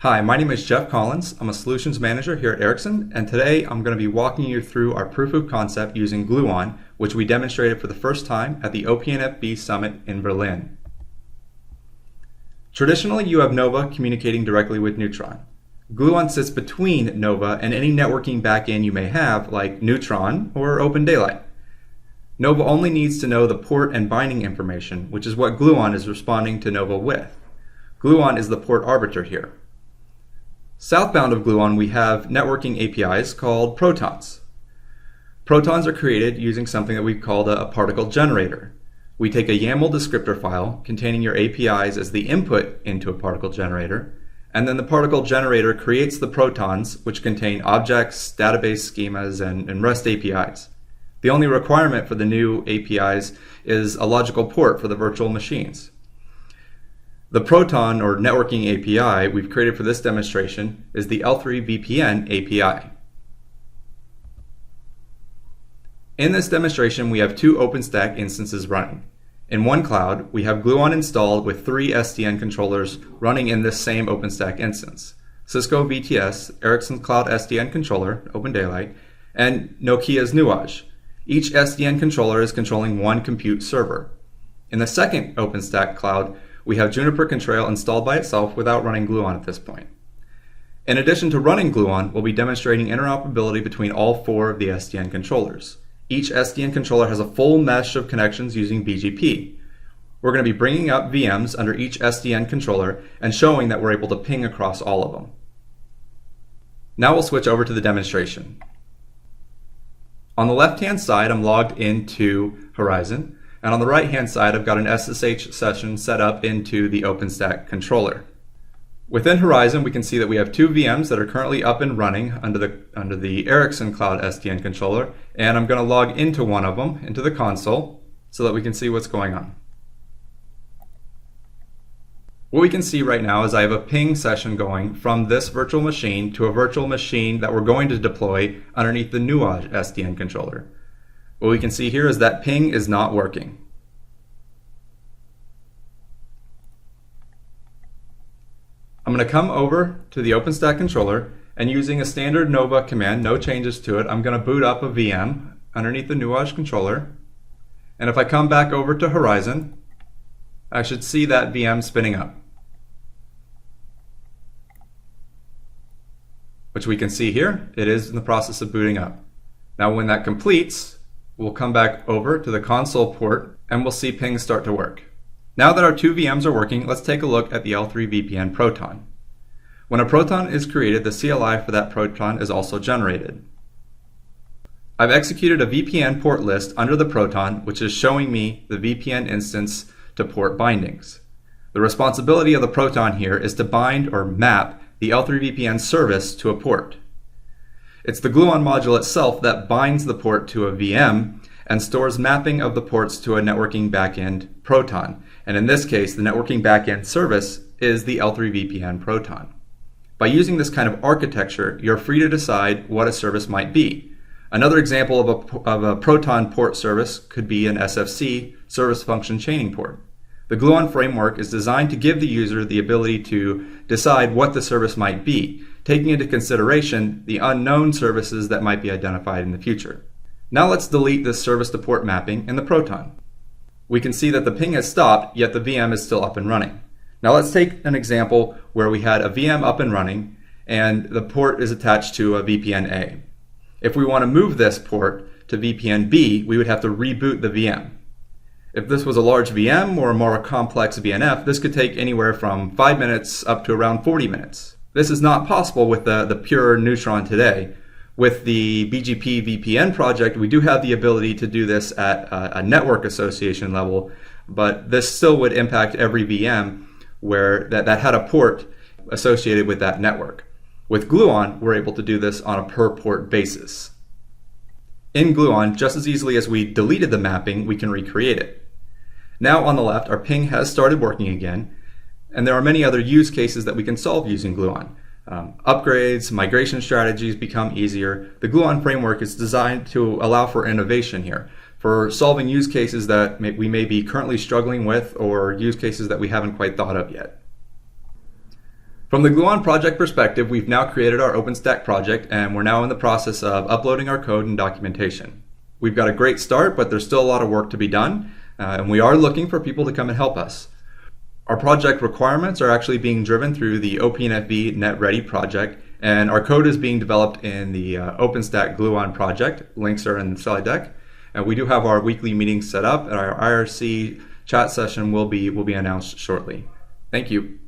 Hi, my name is Jeff Collins. I'm a Solutions Manager here at Ericsson, and today I'm going to be walking you through our proof of concept using Gluon, which we demonstrated for the first time at the OPNFV Summit in Berlin. Traditionally, you have Nova communicating directly with Neutron. Gluon sits between Nova and any networking backend you may have, like Neutron or Open Daylight. Nova only needs to know the port and binding information, which is what Gluon is responding to Nova with. Gluon is the port arbiter here. Southbound of Gluon, we have networking APIs called protons. Protons are created using something that we've called a particle generator. We take a YAML descriptor file containing your APIs as the input into a particle generator, and then the particle generator creates the protons, which contain objects, database schemas, and REST APIs. The only requirement for the new APIs is a logical port for the virtual machines. The Proton or networking API we've created for this demonstration is the L3VPN API. In this demonstration, we have two OpenStack instances running. In one cloud, we have Gluon installed with 3 SDN controllers running in this same OpenStack instance: Cisco VTS, Ericsson Cloud SDN controller, Open Daylight, and Nokia's Nuage. Each SDN controller is controlling one compute server. In the second OpenStack cloud, we have Juniper Contrail installed by itself without running Gluon at this point. In addition to running Gluon, we'll be demonstrating interoperability between all 4 of the SDN controllers. Each SDN controller has a full mesh of connections using BGP. We're going to be bringing up VMs under each SDN controller and showing that we're able to ping across all of them. Now we'll switch over to the demonstration. On the left-hand side, I'm logged into Horizon. And on the right-hand side, I've got an SSH session set up into the OpenStack controller. Within Horizon, we can see that we have 2 VMs that are currently up and running under the Ericsson Cloud SDN controller, and I'm going to log into one of them, into the console, so that we can see what's going on. What we can see right now is I have a ping session going from this virtual machine to a virtual machine that we're going to deploy underneath the Nuage SDN controller. What we can see here is that ping is not working. I'm going to come over to the OpenStack controller, and using a standard Nova command, no changes to it, I'm going to boot up a VM underneath the Nuage controller. And if I come back over to Horizon, I should see that VM spinning up, which we can see here. It is in the process of booting up. Now when that completes, we'll come back over to the console port and we'll see ping start to work. Now that our 2 VMs are working, let's take a look at the L3VPN Proton. When a Proton is created, the CLI for that Proton is also generated. I've executed a VPN port list under the Proton, which is showing me the VPN instance to port bindings. The responsibility of the Proton here is to bind or map the L3VPN service to a port. It's the Gluon module itself that binds the port to a VM and stores mapping of the ports to a networking backend Proton. And in this case, the networking backend service is the L3VPN Proton. By using this kind of architecture, you're free to decide what a service might be. Another example of a Proton port service could be an SFC, Service Function Chaining Port. The Gluon framework is designed to give the user the ability to decide what the service might be, taking into consideration the unknown services that might be identified in the future. Now let's delete this service to port mapping in the Proton. We can see that the ping has stopped, yet the VM is still up and running. Now let's take an example where we had a VM up and running and the port is attached to a VPN A. If we want to move this port to VPN B, we would have to reboot the VM. If this was a large VM or a more complex VNF, this could take anywhere from 5 minutes up to around 40 minutes. This is not possible with the pure Neutron today. With the BGP VPN project, we do have the ability to do this at a network association level, but this still would impact every VM where that had a port associated with that network. With Gluon, we're able to do this on a per port basis. In Gluon, just as easily as we deleted the mapping, we can recreate it. Now on the left, our ping has started working again, and there are many other use cases that we can solve using Gluon. Upgrades, migration strategies become easier. The Gluon framework is designed to allow for innovation here, for solving use cases that we may be currently struggling with or use cases that we haven't quite thought of yet. From the Gluon project perspective, we've now created our OpenStack project, and we're now in the process of uploading our code and documentation. We've got a great start, but there's still a lot of work to be done, and we are looking for people to come and help us. Our project requirements are actually being driven through the OPNFV Net Ready project, and our code is being developed in the OpenStack Gluon project. Links are in the slide deck. And we do have our weekly meetings set up, and our IRC chat session will be announced shortly. Thank you.